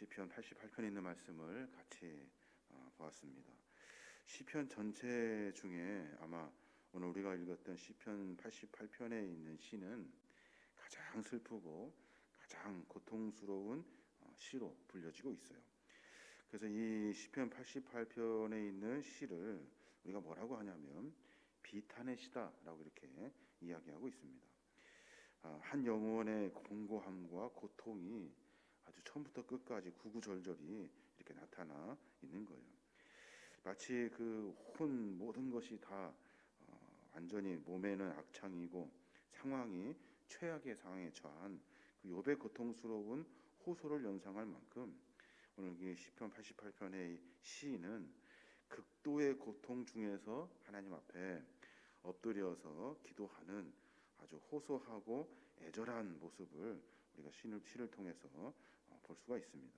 시편 88편에 있는 말씀을 같이 보았습니다. 시편 전체 중에 아마 오늘 우리가 읽었던 시편 88편에 있는 시는 가장 슬프고 가장 고통스러운 시로 불려지고 있어요. 그래서 이 시편 88편에 있는 시를 우리가 뭐라고 하냐면 비탄의 시다라고 이렇게 이야기하고 있습니다. 한 영혼의 공고함과 고통이 아주 처음부터 끝까지 구구절절히 이렇게 나타나 있는 거예요. 마치 그 온 모든 것이 다 완전히 몸에는 악창이고 상황이 최악의 상황에 처한 그 욥의 고통스러운 호소를 연상할 만큼 오늘 이 시편 88편의 시인은 극도의 고통 중에서 하나님 앞에 엎드려서 기도하는 아주 호소하고 애절한 모습을 우리가 시를 통해서 볼 수가 있습니다.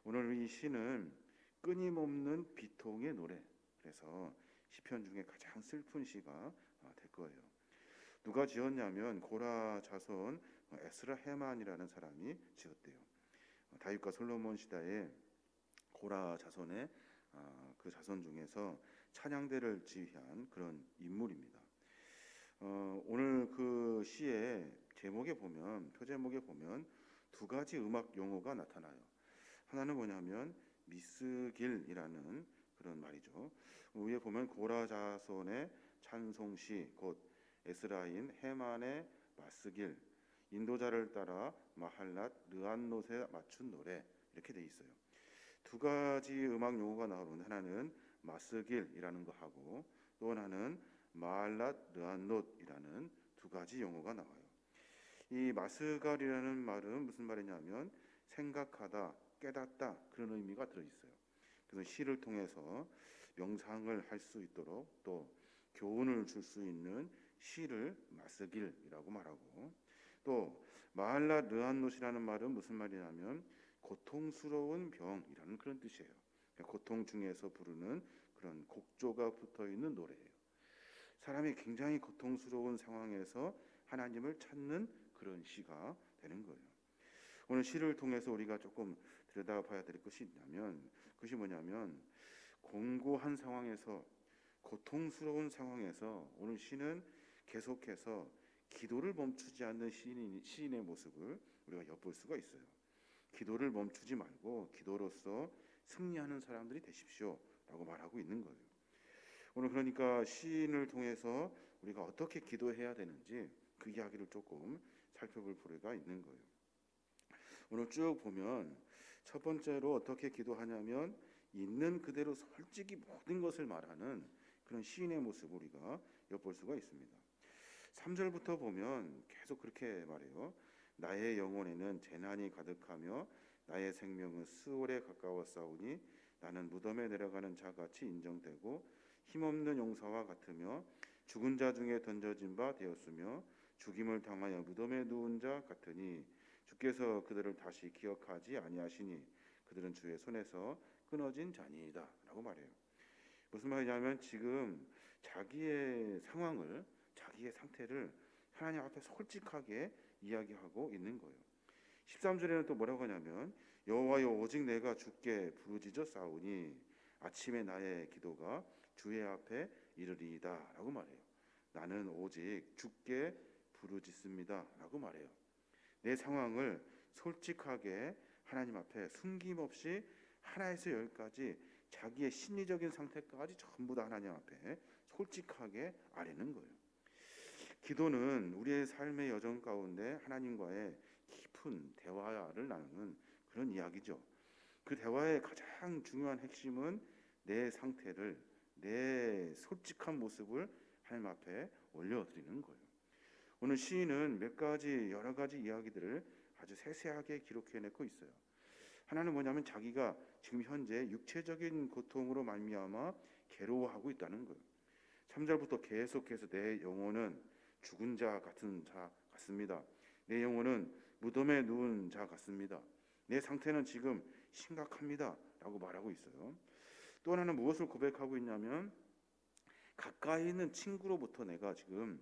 오늘 이 시는 끊임없는 비통의 노래, 그래서 시편 중에 가장 슬픈 시가 될 거예요. 누가 지었냐면 고라 자손 에스라 헤만이라는 사람이 지었대요. 다윗과 솔로몬 시대에 고라 자손의 그 자손 중에서 찬양대를 지휘한 그런 인물입니다. 오늘 그 시의 제목에 보면, 표제목에 보면 두 가지 음악 용어가 나타나요. 하나는 뭐냐면 미스길이라는 그런 말이죠. 위에 보면 고라 자손의 찬송시, 곧 에스라인 헤만의 마스길, 인도자를 따라 마할랏 르안롯에 맞춘 노래, 이렇게 돼 있어요. 두 가지 음악 용어가 나오는데 하나는 마스길이라는 거 하고 또 하나는 마할랏 르안롯이라는 두 가지 용어가 나와요. 이 마스갈이라는 말은 무슨 말이냐면 생각하다, 깨닫다, 그런 의미가 들어있어요. 그래서 시를 통해서 명상을 할 수 있도록 또 교훈을 줄 수 있는 시를 마스길이라고 말하고, 또 마할랏 르안롯이라는 말은 무슨 말이냐면 고통스러운 병이라는 그런 뜻이에요. 그러니까 고통 중에서 부르는 그런 곡조가 붙어 있는 노래예요. 사람이 굉장히 고통스러운 상황에서 하나님을 찾는 그런 시가 되는 거예요. 오늘 시를 통해서 우리가 조금 들여다봐야 될 것이 있냐면, 그것이 뭐냐면 공고한 상황에서, 고통스러운 상황에서 오늘 시는 계속해서 기도를 멈추지 않는 시인의 모습을 우리가 엿볼 수가 있어요. 기도를 멈추지 말고 기도로서 승리하는 사람들이 되십시오 라고 말하고 있는 거예요. 오늘 그러니까 시인을 통해서 우리가 어떻게 기도해야 되는지 그 이야기를 조금 살펴볼 필요가 있는 거예요. 오늘 쭉 보면 첫 번째로 어떻게 기도하냐면 있는 그대로 솔직히 모든 것을 말하는 그런 시인의 모습을 우리가 엿볼 수가 있습니다. 3절부터 보면 계속 그렇게 말해요. 나의 영혼에는 재난이 가득하며 나의 생명은 스올에 가까웠사오니 나는 무덤에 내려가는 자같이 인정되고 힘없는 용사와 같으며 죽은 자 중에 던져진 바 되었으며 죽임을 당하여 무덤에 누운 자 같으니 주께서 그들을 다시 기억하지 아니하시니 그들은 주의 손에서 끊어진 자니이다 라고 말해요. 무슨 말이냐면 지금 자기의 상황을, 자기의 상태를 하나님 앞에 솔직하게 이야기하고 있는 거예요. 13절에는 또 뭐라고 하냐면 여호와여 오직 내가 주께 부르짖어 싸우니 아침에 나의 기도가 주의 앞에 이르리이다 라고 말해요. 나는 오직 주께 부르짖습니다 라고 말해요. 내 상황을 솔직하게 하나님 앞에 숨김없이 하나에서 열까지 자기의 심리적인 상태까지 전부 다 하나님 앞에 솔직하게 아뢰는 거예요. 기도는 우리의 삶의 여정 가운데 하나님과의 깊은 대화를 나누는 그런 이야기죠. 그 대화의 가장 중요한 핵심은 내 상태를, 내 솔직한 모습을 하나님 앞에 올려드리는 거예요. 오늘 시인은 몇 가지, 여러 가지 이야기들을 아주 세세하게 기록해내고 있어요. 하나는 뭐냐면 자기가 지금 현재 육체적인 고통으로 말미암아 괴로워하고 있다는 거예요. 3절부터 계속해서 내 영혼은 죽은 자 같은 자 같습니다. 내 영혼은 무덤에 누운 자 같습니다. 내 상태는 지금 심각합니다 라고 말하고 있어요. 또 하나는 무엇을 고백하고 있냐면 가까이 있는 친구로부터 내가 지금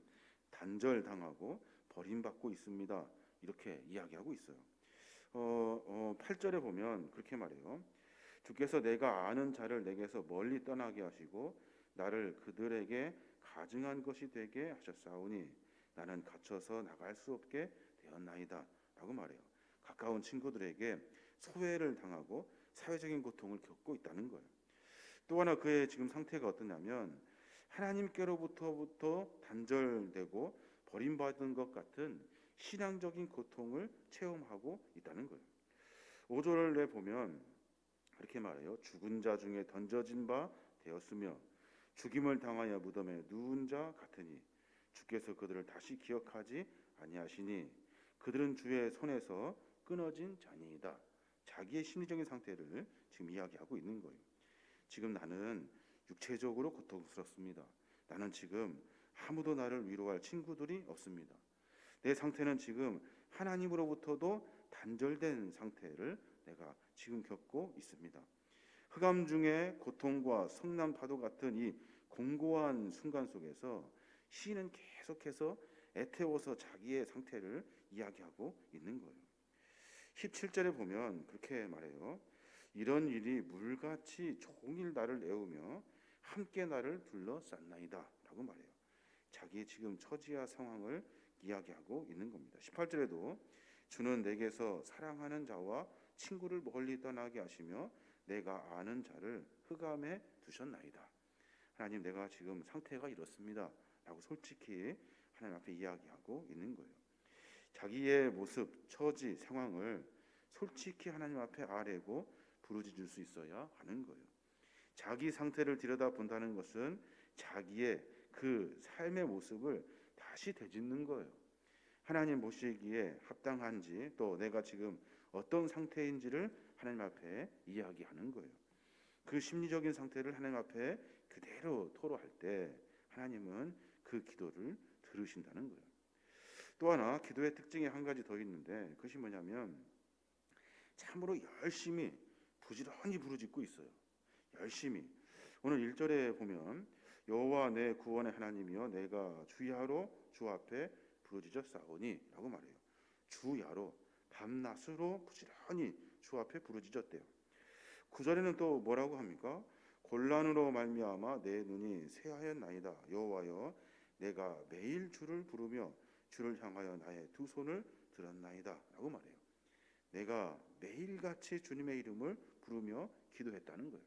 단절당하고 버림받고 있습니다 이렇게 이야기하고 있어요. 8절에 보면 그렇게 말해요. 주께서 내가 아는 자를 내게서 멀리 떠나게 하시고 나를 그들에게 가증한 것이 되게 하셨사오니 나는 갇혀서 나갈 수 없게 되었나이다 라고 말해요. 가까운 친구들에게 소외를 당하고 사회적인 고통을 겪고 있다는 거예요. 또 하나 그의 지금 상태가 어떠냐면 하나님께로부터 단절되고 버림받은 것 같은 신앙적인 고통을 체험하고 있다는 거예요. 5절에 보면 이렇게 말해요. 죽은 자 중에 던져진 바 되었으며 죽임을 당하여 무덤에 누운 자 같으니 주께서 그들을 다시 기억하지 아니하시니 그들은 주의 손에서 끊어진 자니이다. 자기의 심리적인 상태를 지금 이야기하고 있는 거예요. 지금 나는 육체적으로 고통스럽습니다. 나는 지금 아무도 나를 위로할 친구들이 없습니다. 내 상태는 지금 하나님으로부터도 단절된 상태를 내가 지금 겪고 있습니다. 흑암 중에 고통과 성난 파도 같은 이 공고한 순간 속에서 시인은 계속해서 애태워서 자기의 상태를 이야기하고 있는 거예요. 17절에 보면 그렇게 말해요. 이런 일이 물같이 종일 나를 애우며 함께 나를 둘러쌌나이다 라고 말해요. 자기의 지금 처지와 상황을 이야기하고 있는 겁니다. 18절에도 주는 내게서 사랑하는 자와 친구를 멀리 떠나게 하시며 내가 아는 자를 흑암에 두셨나이다. 하나님, 내가 지금 상태가 이렇습니다 라고 솔직히 하나님 앞에 이야기하고 있는 거예요. 자기의 모습, 처지, 상황을 솔직히 하나님 앞에 아뢰고 부르짖을 수 있어야 하는 거예요. 자기 상태를 들여다본다는 것은 자기의 그 삶의 모습을 다시 되짚는 거예요. 하나님 보시기에 합당한지 또 내가 지금 어떤 상태인지를 하나님 앞에 이야기하는 거예요. 그 심리적인 상태를 하나님 앞에 그대로 토로할 때 하나님은 그 기도를 들으신다는 거예요. 또 하나 기도의 특징이 한 가지 더 있는데 그것이 뭐냐면 참으로 열심히 부지런히 부르짖고 있어요. 열심히. 오늘 1절에 보면 여호와 내 구원의 하나님이여 내가 주야로 주 앞에 부르짖었사오니 라고 말해요. 주야로 밤낮으로 부지런히 주 앞에 부르짖었대요. 9절에는 또 뭐라고 합니까? 곤란으로 말미암아 내 눈이 새하였나이다. 여호와여 내가 매일 주를 부르며 주를 향하여 나의 두 손을 들었나이다 라고 말해요. 내가 매일같이 주님의 이름을 부르며 기도했다는 거예요.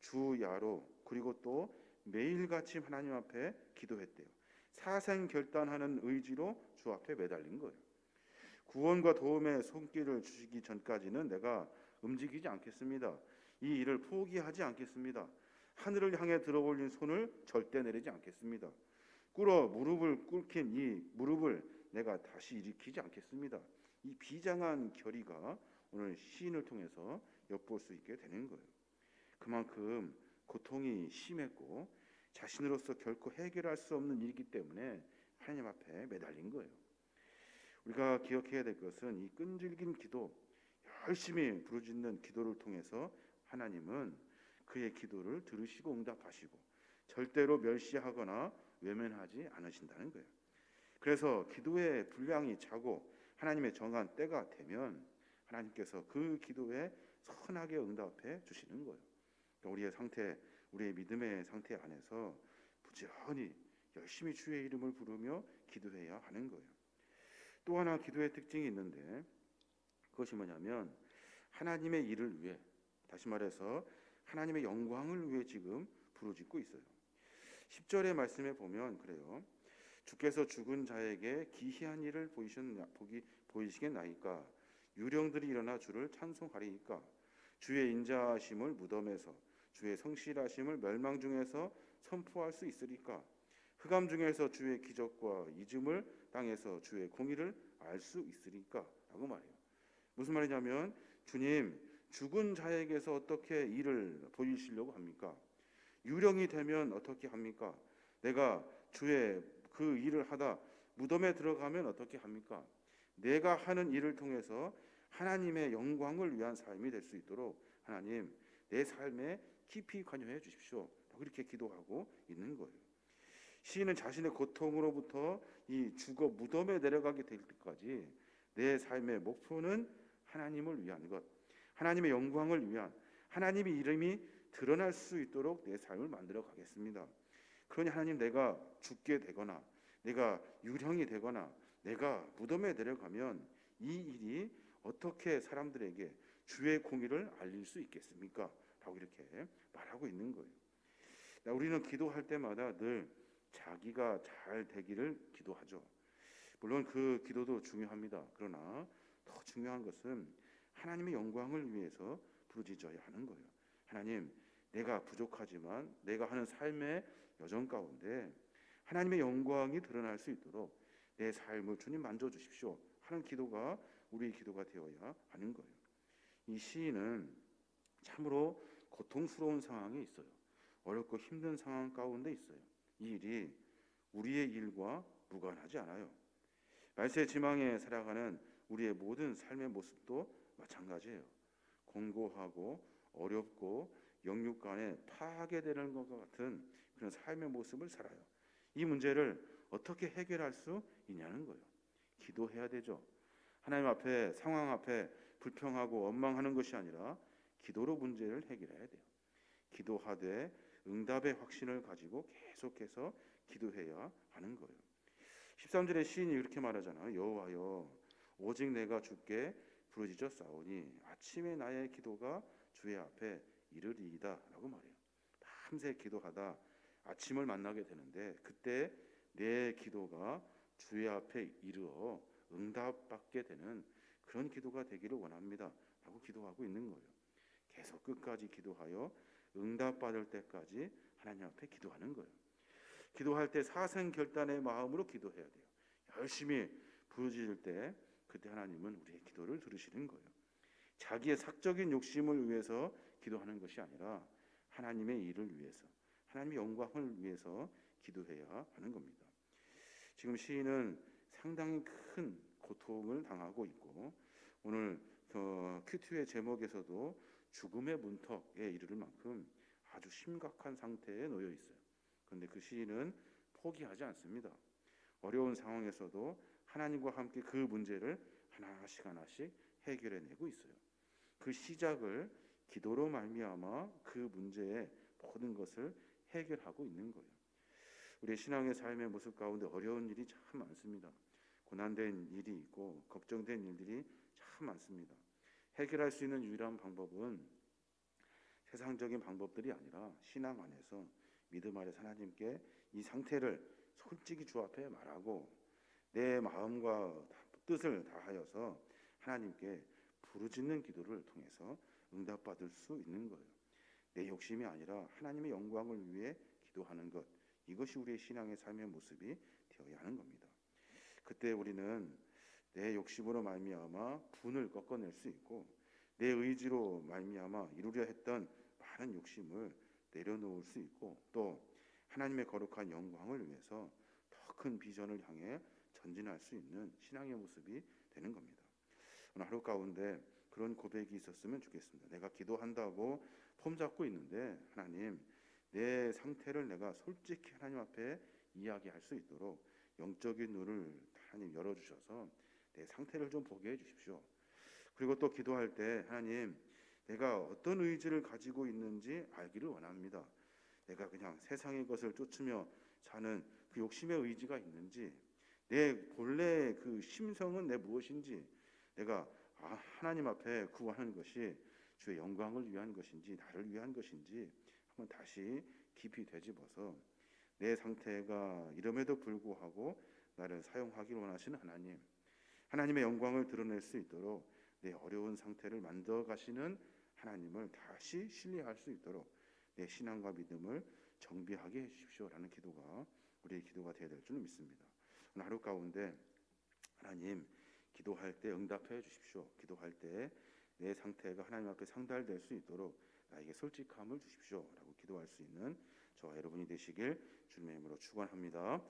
주야로 그리고 또 매일같이 하나님 앞에 기도했대요. 사생결단하는 의지로 주 앞에 매달린 거예요. 구원과 도움의 손길을 주시기 전까지는 내가 움직이지 않겠습니다. 이 일을 포기하지 않겠습니다. 하늘을 향해 들어올린 손을 절대 내리지 않겠습니다. 무릎을 꿇긴 이 무릎을 내가 다시 일으키지 않겠습니다. 이 비장한 결의가 오늘 시인을 통해서 엿볼 수 있게 되는 거예요. 그만큼 고통이 심했고 자신으로서 결코 해결할 수 없는 일이기 때문에 하나님 앞에 매달린 거예요. 우리가 기억해야 될 것은 이 끈질긴 기도, 열심히 부르짖는 기도를 통해서 하나님은 그의 기도를 들으시고 응답하시고 절대로 멸시하거나 외면하지 않으신다는 거예요. 그래서 기도의 분량이 차고 하나님의 정한 때가 되면 하나님께서 그 기도에 선하게 응답해 주시는 거예요. 그러니까 우리의 상태, 우리의 믿음의 상태 안에서 부지런히 열심히 주의 이름을 부르며 기도해야 하는 거예요. 또 하나 기도의 특징이 있는데 그것이 뭐냐면 하나님의 일을 위해, 다시 말해서 하나님의 영광을 위해 지금 부르짖고 있어요. 10절의 말씀에 보면 그래요. 주께서 죽은 자에게 기이한 일을 보이시겠나이까? 유령들이 일어나 주를 찬송하리이까? 주의 인자하심을 무덤에서, 주의 성실하심을 멸망 중에서 선포할 수 있으리까? 흑암 중에서 주의 기적과 이즘을 땅에서 주의 공의를 알 수 있으리까? 라고 말해요. 무슨 말이냐면 주님, 죽은 자에게서 어떻게 일을 보이시려고 합니까? 유령이 되면 어떻게 합니까? 내가 주의 그 일을 하다 무덤에 들어가면 어떻게 합니까? 내가 하는 일을 통해서 하나님의 영광을 위한 삶이 될 수 있도록 하나님, 내 삶에 깊이 관여해 주십시오. 그렇게 기도하고 있는 거예요. 시인은 자신의 고통으로부터 이 죽어 무덤에 내려가게 될 때까지 내 삶의 목표는 하나님을 위한 것, 하나님의 영광을 위한 하나님의 이름이 드러날 수 있도록 내 삶을 만들어 가겠습니다. 그러니 하나님, 내가 죽게 되거나 내가 유령이 되거나 내가 무덤에 내려가면 이 일이 어떻게 사람들에게 주의 공의를 알릴 수 있겠습니까? 라고 이렇게 말하고 있는 거예요. 우리는 기도할 때마다 늘 자기가 잘 되기를 기도하죠. 물론 그 기도도 중요합니다. 그러나 더 중요한 것은 하나님의 영광을 위해서 부르짖어야 하는 거예요. 하나님, 내가 부족하지만 내가 하는 삶의 여정 가운데 하나님의 영광이 드러날 수 있도록 내 삶을 주님 만져주십시오 하는 기도가 우리의 기도가 되어야 하는 거예요. 이 시인은 참으로 고통스러운 상황에 있어요. 어렵고 힘든 상황 가운데 있어요. 이 일이 우리의 일과 무관하지 않아요. 말세지망에 살아가는 우리의 모든 삶의 모습도 마찬가지예요. 공고하고 어렵고 영육 간에 파괴되는 것과 같은 그런 삶의 모습을 살아요. 이 문제를 어떻게 해결할 수 있냐는 거예요. 기도해야 되죠. 하나님 앞에, 상황 앞에 불평하고 원망하는 것이 아니라 기도로 문제를 해결해야 돼요. 기도하되 응답의 확신을 가지고 계속해서 기도해야 하는 거예요. 13절에 시인이 이렇게 말하잖아요. 여호와여, 오직 내가 주께 부르짖어 싸우니 아침에 나의 기도가 주의 앞에 이르리이다 라고 말해요. 밤새 기도하다 아침을 만나게 되는데 그때 내 기도가 주의 앞에 이르러 응답받게 되는 그런 기도가 되기를 원합니다 라고 기도하고 있는 거예요. 계속 끝까지 기도하여 응답받을 때까지 하나님 앞에 기도하는 거예요. 기도할 때 사생결단의 마음으로 기도해야 돼요. 열심히 부르짖을 때 그때 하나님은 우리의 기도를 들으시는 거예요. 자기의 사적인 욕심을 위해서 기도하는 것이 아니라 하나님의 일을 위해서, 하나님의 영광을 위해서 기도해야 하는 겁니다. 지금 시인은 상당히 큰 고통을 당하고 있고 오늘 큐티의 제목에서도 죽음의 문턱에 이르를 만큼 아주 심각한 상태에 놓여 있어요. 그런데 그 시인은 포기하지 않습니다. 어려운 상황에서도 하나님과 함께 그 문제를 하나씩 하나씩 해결해내고 있어요. 그 시작을 기도로 말미암아 그 문제의 모든 것을 해결하고 있는 거예요. 우리의 신앙의 삶의 모습 가운데 어려운 일이 참 많습니다. 고난된 일이 있고 걱정된 일들이 참 많습니다. 해결할 수 있는 유일한 방법은 세상적인 방법들이 아니라 신앙 안에서 믿음 아래 하나님께 이 상태를 솔직히 주 앞에 말하고 내 마음과 뜻을 다하여서 하나님께 부르짖는 기도를 통해서 응답받을 수 있는 거예요. 내 욕심이 아니라 하나님의 영광을 위해 기도하는 것, 이것이 우리의 신앙의 삶의 모습이 되어야 하는 겁니다. 그때 우리는 내 욕심으로 말미암아 분을 꺾어낼 수 있고 내 의지로 말미암아 이루려 했던 많은 욕심을 내려놓을 수 있고 또 하나님의 거룩한 영광을 위해서 더 큰 비전을 향해 전진할 수 있는 신앙의 모습이 되는 겁니다. 오늘 하루 가운데 그런 고백이 있었으면 좋겠습니다. 내가 기도한다고 폼 잡고 있는데 하나님, 내 상태를 내가 솔직히 하나님 앞에 이야기할 수 있도록 영적인 눈을 하나님 열어주셔서 내 상태를 좀 보게 해주십시오. 그리고 또 기도할 때 하나님, 내가 어떤 의지를 가지고 있는지 알기를 원합니다. 내가 그냥 세상의 것을 쫓으며 사는 그 욕심의 의지가 있는지, 내 본래 그 심성은 내 무엇인지, 내가 하나님 앞에 구하는 것이 주의 영광을 위한 것인지 나를 위한 것인지 한번 다시 깊이 되짚어서 내 상태가 이름에도 불구하고 나를 사용하기를 원하시는 하나님, 하나님의 영광을 드러낼 수 있도록 내 어려운 상태를 만들어 가시는 하나님을 다시 신뢰할 수 있도록 내 신앙과 믿음을 정비하게 해주십시오라는 기도가 우리의 기도가 되어야 될 줄 믿습니다. 오늘 하루 가운데 하나님, 기도할 때 응답해 주십시오. 기도할 때 내 상태가 하나님 앞에 상달될 수 있도록 나에게 솔직함을 주십시오라고 기도할 수 있는 저와 여러분이 되시길 주님의 이름으로 축원합니다.